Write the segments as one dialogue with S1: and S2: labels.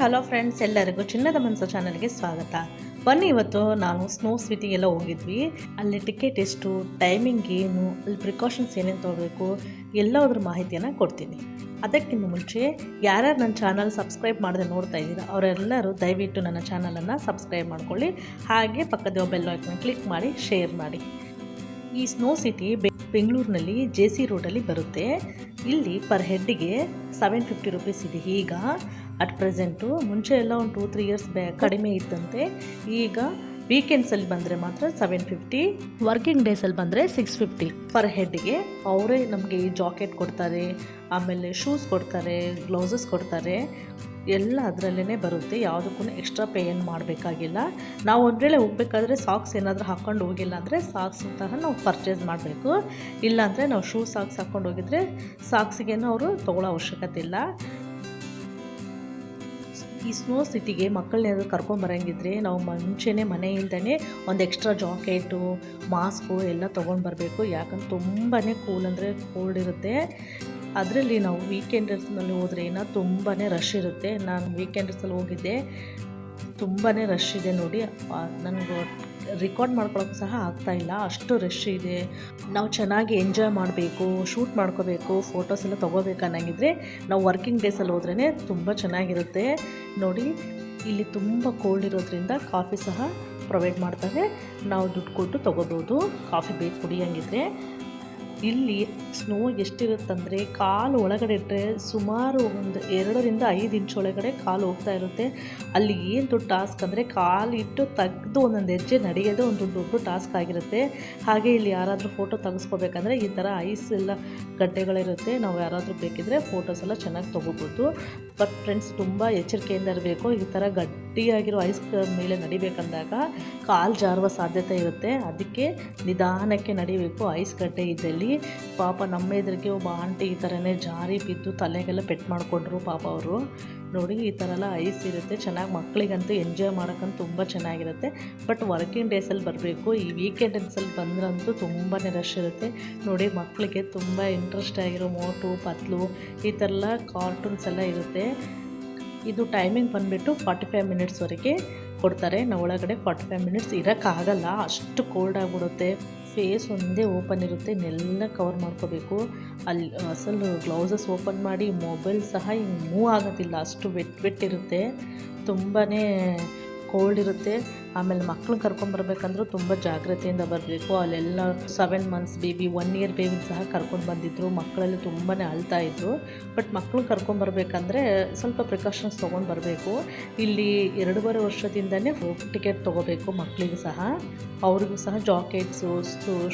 S1: Hello friends, ಎಲ್ಲರಿಗೂ ಚಿನ್ನದ ಮನಸ್ಸು ಚಾನಲ್ಗೆ ಸ್ವಾಗತ. ಬನ್ನಿ, ಇವತ್ತು ನಾನು ಸ್ನೋ ಸಿಟಿಗೆಲ್ಲ ಹೋಗಿದ್ವಿ. ಅಲ್ಲಿ ಟಿಕೆಟ್ ಎಷ್ಟು, ಟೈಮಿಂಗ್ ಏನು, ಅಲ್ಲಿ ಪ್ರಿಕಾಷನ್ಸ್ ಏನೇನು ತೊಗೊಬೇಕು ಎಲ್ಲದ್ರ ಮಾಹಿತಿಯನ್ನು ಕೊಡ್ತೀನಿ. ಅದಕ್ಕಿಂತ ಮುಂಚೆ ಯಾರ್ಯಾರು ನನ್ನ ಚಾನಲ್ ಸಬ್ಸ್ಕ್ರೈಬ್ ಮಾಡದೆ ನೋಡ್ತಾ ಇದ್ದೀರಾ ಅವರೆಲ್ಲರೂ ದಯವಿಟ್ಟು ನನ್ನ ಚಾನಲನ್ನು ಸಬ್ಸ್ಕ್ರೈಬ್ ಮಾಡ್ಕೊಳ್ಳಿ. ಹಾಗೆ ಪಕ್ಕದ ಬೆಲ್ ಐಕಾನ್ ಕ್ಲಿಕ್ ಮಾಡಿ ಶೇರ್ ಮಾಡಿ. ಈ ಸ್ನೋ ಸಿಟಿ ಬೆಂಗಳೂರಿನಲ್ಲಿ JC ರೋಡಲ್ಲಿ ಬರುತ್ತೆ. ಇಲ್ಲಿ ಪರ್ ಹೆಡ್ಗೆ 750 ರುಪೀಸ್ ಇದೆ ಈಗ ಅಟ್ ಪ್ರೆಸೆಂಟು. ಮುಂಚೆ ಎಲ್ಲ ಒಂದು 2-3 ಇಯರ್ಸ್ ಕಡಿಮೆ ಇತ್ತಂತೆ. ಈಗ ವೀಕೆಂಡ್ಸಲ್ಲಿ ಬಂದರೆ ಮಾತ್ರ 750, ವರ್ಕಿಂಗ್ ಡೇಸಲ್ಲಿ ಬಂದರೆ 650 ಪರ್ ಹೆಡ್ಗೆ. ಅವರೇ ನಮಗೆ ಜಾಕೆಟ್ ಕೊಡ್ತಾರೆ, ಆಮೇಲೆ ಶೂಸ್ ಕೊಡ್ತಾರೆ, ಗ್ಲೌಸಸ್ ಕೊಡ್ತಾರೆ, ಎಲ್ಲ ಅದರಲ್ಲೇ ಬರುತ್ತೆ. ಯಾವುದಕ್ಕೂ ಎಕ್ಸ್ಟ್ರಾ ಪೇ ಏನು ಮಾಡಬೇಕಾಗಿಲ್ಲ. ನಾವು ಒಂದು ವೇಳೆ ಹೋಗಬೇಕಾದ್ರೆ ಸಾಕ್ಸ್ ಏನಾದರೂ ಹಾಕ್ಕೊಂಡು ಹೋಗಿಲ್ಲ ಅಂದರೆ ಸಾಕ್ಸ್ ಸಹ ನಾವು ಪರ್ಚೇಸ್ ಮಾಡಬೇಕು. ಇಲ್ಲಾಂದರೆ ನಾವು ಸಾಕ್ಸ್ ಹಾಕ್ಕೊಂಡು ಹೋಗಿದ್ರೆ ಸಾಕ್ಸಿಗೇನು ಅವರು ತೊಗೊಳ್ಳೋ ಅವಶ್ಯಕತೆ ಇಲ್ಲ. ಈ ಸ್ನೋ ಸಿಟಿಗೆ ಮಕ್ಕಳನ್ನೇನಾದರೂ ಕರ್ಕೊಂಬರಂಗಿದ್ರೆ ನಾವು ಮುಂಚೆನೇ ಮನೆಯಿಂದನೇ ಒಂದು ಎಕ್ಸ್ಟ್ರಾ ಜಾಕೆಟು, ಮಾಸ್ಕು ಎಲ್ಲ ತೊಗೊಂಡು ಬರಬೇಕು. ಯಾಕಂದ್ರೆ ತುಂಬಾ ಕೂಲ್ ಅಂದರೆ ಕೋಲ್ಡ್ ಇರುತ್ತೆ. ಅದರಲ್ಲಿ ನಾವು ವೀಕೆಂಡರ್ಸ್ನಲ್ಲಿ ಹೋದ್ರೆ ತುಂಬಾ ರಶ್ ಇರುತ್ತೆ. ನಾನು ವೀಕೆಂಡರ್ಸಲ್ಲಿ ಹೋಗಿದ್ದೆ, ತುಂಬಾ ರಶ್ ಇದೆ ನೋಡಿ. ನನಗೆ ರಿಕಾರ್ಡ್ ಮಾಡ್ಕೊಳ್ಳೋಕೆ ಸಹ ಆಗ್ತಾಯಿಲ್ಲ, ಅಷ್ಟು ರಶ್ ಇದೆ. ನಾವು ಚೆನ್ನಾಗಿ ಎಂಜಾಯ್ ಮಾಡಬೇಕು, ಶೂಟ್ ಮಾಡ್ಕೋಬೇಕು, ಫೋಟೋಸ್ ಎಲ್ಲ ತೊಗೋಬೇಕು ಅನ್ನಂಗಿದ್ರೆ ನಾವು ವರ್ಕಿಂಗ್ ಡೇಸಲ್ಲಿ ಹೋದ್ರೇ ತುಂಬ ಚೆನ್ನಾಗಿರುತ್ತೆ ನೋಡಿ. ಇಲ್ಲಿ ತುಂಬ ಕೋಲ್ಡ್ ಇರೋದ್ರಿಂದ ಕಾಫಿ ಸಹ ಪ್ರೊವೈಡ್ ಮಾಡ್ತಾರೆ. ನಾವು ದುಡ್ಡು ಕೊಟ್ಟು ತೊಗೋಬೋದು ಕಾಫಿ ಬೇಕು ಕುಡಿಯೋಂಗಿದ್ರೆ. ಇಲ್ಲಿ ಸ್ನೋ ಎಷ್ಟಿರುತ್ತಂದರೆ ಕಾಲು ಒಳಗಡೆ ಇಟ್ಟರೆ ಸುಮಾರು ಒಂದು 2-5 ಇಂಚ್ ಒಳಗಡೆ ಕಾಲು ಹೋಗ್ತಾ ಇರುತ್ತೆ. ಅಲ್ಲಿ ಏನು ದೊಡ್ಡ ಟಾಸ್ಕ್ ಅಂದರೆ ಕಾಲಿಟ್ಟು ತೆಗೆದು ಒಂದೊಂದು ಹೆಜ್ಜೆ ನಡೆಯೋದೇ ಒಂದು ದೊಡ್ಡ ಟಾಸ್ಕ್ ಆಗಿರುತ್ತೆ. ಹಾಗೆ ಇಲ್ಲಿ ಯಾರಾದರೂ ಫೋಟೋ ತೆಗೆಸ್ಕೋಬೇಕಂದ್ರೆ ಈ ಥರ ಐಸ್ ಎಲ್ಲ ಗಡ್ಡೆಗಳಿರುತ್ತೆ. ನಾವು ಯಾರಾದರೂ ಬೇಕಿದ್ದರೆ ಫೋಟೋಸ್ ಎಲ್ಲ ಚೆನ್ನಾಗಿ ತೊಗೋಬೋದು. ಬಟ್ ಫ್ರೆಂಡ್ಸ್, ತುಂಬ ಎಚ್ಚರಿಕೆಯಿಂದ ಇರಬೇಕು. ಈ ಥರ ಗಟ್ಟಿಯಾಗಿರೋ ಐಸ್ ಮೇಲೆ ನಡಿಬೇಕಂದಾಗ ಕಾಲು ಜಾರುವ ಸಾಧ್ಯತೆ ಇರುತ್ತೆ. ಅದಕ್ಕೆ ನಿಧಾನಕ್ಕೆ ನಡಿಬೇಕು ಐಸ್ ಗಡ್ಡೆ ಇದ್ದಲ್ಲಿ. ಪಾಪ ನಮ್ಮ ಎದುರಿಗೆ ಒಬ್ಬ ಆಂಟಿ ಈ ಥರನೇ ಜಾರಿ ಬಿದ್ದು ತಲೆಗೆಲ್ಲ ಪೆಟ್ಟು ಮಾಡಿಕೊಂಡ್ರು ಪಾಪ ಅವರು. ನೋಡಿ, ಈ ಥರ ಎಲ್ಲ ಐಸ್ ಇರುತ್ತೆ. ಚೆನ್ನಾಗಿ ಮಕ್ಕಳಿಗಂತೂ ಎಂಜಾಯ್ ಮಾಡೋಕ್ಕಂತೂ ತುಂಬ ಚೆನ್ನಾಗಿರುತ್ತೆ. ಬಟ್ ವರ್ಕಿಂಗ್ ಡೇಸಲ್ಲಿ ಬರಬೇಕು. ಈ ವೀಕೆಂಡ್ಸಲ್ಲಿ ಬಂದ್ರಂತೂ ತುಂಬಾ ರಶ್ ಇರುತ್ತೆ ನೋಡಿ. ಮಕ್ಕಳಿಗೆ ತುಂಬ ಇಂಟ್ರೆಸ್ಟ್ ಆಗಿರೋ ಮೋಟು ಪತ್ಲು ಈ ಥರ ಎಲ್ಲ ಕಾರ್ಟೂನ್ಸ್ ಎಲ್ಲ ಇರುತ್ತೆ. ಇದು ಟೈಮಿಂಗ್ ಬಂದುಬಿಟ್ಟು 45 ಮಿನಿಟ್ಸ್ವರೆಗೆ ಕೊಡ್ತಾರೆ. ನಾವು ಒಳಗಡೆ 45 ಮಿನಿಟ್ಸ್ ಇರೋಕ್ಕಾಗಲ್ಲ, ಅಷ್ಟು ಕೋಲ್ಡ್ ಆಗಿಬಿಡುತ್ತೆ. ಫೇಸ್ ಒಂದೇ ಓಪನ್ ಇರುತ್ತೆ, ನೆಲ್ಲ ಕವರ್ ಮಾಡ್ಕೋಬೇಕು. ಅಲ್ಲಿ ಅಸಲು ಗ್ಲೌಸಸ್ ಓಪನ್ ಮಾಡಿ ಮೊಬೈಲ್ ಸಹ ಹಿಂಗೆ ಮೂವ್ ಆಗೋದಿಲ್ಲ, ಅಷ್ಟು ವೆಟ್ ಇರುತ್ತೆ. ತುಂಬಾ ಕೋಲ್ಡ್ ಇರುತ್ತೆ. ಆಮೇಲೆ ಮಕ್ಳನ್ನ ಕರ್ಕೊಂಬರ್ಬೇಕಂದ್ರೂ ತುಂಬ ಜಾಗ್ರತೆಯಿಂದ ಬರಬೇಕು. ಅಲ್ಲೆಲ್ಲ 7 ಮಂತ್ಸ್ ಬೇಬಿ, 1 ಇಯರ್ ಬೇಬಿ ಸಹ ಕರ್ಕೊಂಡು ಬಂದಿದ್ದರು. ಮಕ್ಕಳಲ್ಲಿ ತುಂಬಾ ಅಳ್ತಾಯಿದ್ರು. ಬಟ್ ಮಕ್ಳನ್ನ ಕರ್ಕೊಂಬರ್ಬೇಕಂದ್ರೆ ಸ್ವಲ್ಪ ಪ್ರಿಕಾಷನ್ಸ್ ತೊಗೊಂಡು ಬರಬೇಕು. ಇಲ್ಲಿ 2.5 ವರ್ಷದಿಂದನೇ ಟಿಕೆಟ್ ತೊಗೋಬೇಕು ಮಕ್ಕಳಿಗೂ ಸಹ. ಅವ್ರಿಗೂ ಸಹ ಜಾಕೆಟ್ಸು,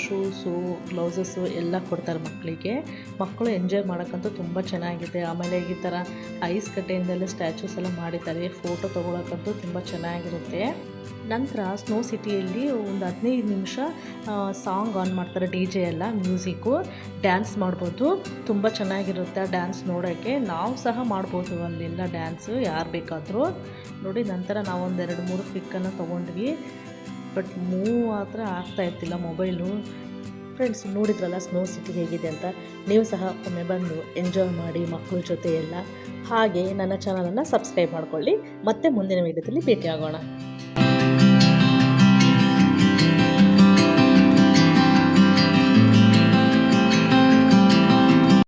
S1: ಶೂಸು, ಗ್ಲೌಸಸ್ಸು ಎಲ್ಲ ಕೊಡ್ತಾರೆ ಮಕ್ಕಳಿಗೆ. ಮಕ್ಕಳು ಎಂಜಾಯ್ ಮಾಡೋಕ್ಕಂತೂ ತುಂಬ ಚೆನ್ನಾಗಿದೆ. ಆಮೇಲೆ ಈ ಥರ ಐಸ್ ಕಟ್ಟೆಯಿಂದೆಲ್ಲ ಸ್ಟ್ಯಾಚೂಸ್ ಎಲ್ಲ ಮಾಡಿದ್ದಾರೆ. ಫೋಟೋ ತೊಗೊಳಕ್ಕಂತೂ ತುಂಬ ಚೆನ್ನಾಗಿರುತ್ತೆ. ನಂತರ ಸ್ನೋ ಸಿಟಿಯಲ್ಲಿ ಒಂದು 15 ನಿಮಿಷ ಸಾಂಗ್ ಆನ್ ಮಾಡ್ತಾರೆ, DJ ಎಲ್ಲ ಮ್ಯೂಸಿಕ್ಕು. ಡ್ಯಾನ್ಸ್ ಮಾಡ್ಬೋದು, ತುಂಬ ಚೆನ್ನಾಗಿರುತ್ತೆ ಡ್ಯಾನ್ಸ್ ನೋಡೋಕ್ಕೆ. ನಾವು ಸಹ ಮಾಡ್ಬೋದು ಅಲ್ಲೆಲ್ಲ ಡ್ಯಾನ್ಸು, ಯಾರು ಬೇಕಾದರೂ ನೋಡಿ. ನಂತರ ನಾವು ಒಂದು 2-3 ಪಿಕ್ಕನ್ನು ತೊಗೊಂಡ್ವಿ. ಬಟ್ ಮೂವ್ ಮಾತ್ರ ಆಗ್ತಾ ಇರ್ತಿಲ್ಲ ಮೊಬೈಲು. ಫ್ರೆಂಡ್ಸ್, ನೋಡಿದ್ರಲ್ಲ ಸ್ನೋ ಸಿಟಿ ಹೇಗಿದೆ ಅಂತ. ನೀವು ಸಹ ಒಮ್ಮೆ ಬಂದು ಎಂಜಾಯ್ ಮಾಡಿ ಮಕ್ಕಳ ಜೊತೆ ಎಲ್ಲ. ಹಾಗೆ ನನ್ನ ಚಾನಲನ್ನು ಸಬ್ಸ್ಕ್ರೈಬ್ ಮಾಡ್ಕೊಳ್ಳಿ. ಮತ್ತೆ ಮುಂದಿನ ವೀಡಿಯೋದಲ್ಲಿ ಭೇಟಿಯಾಗೋಣ.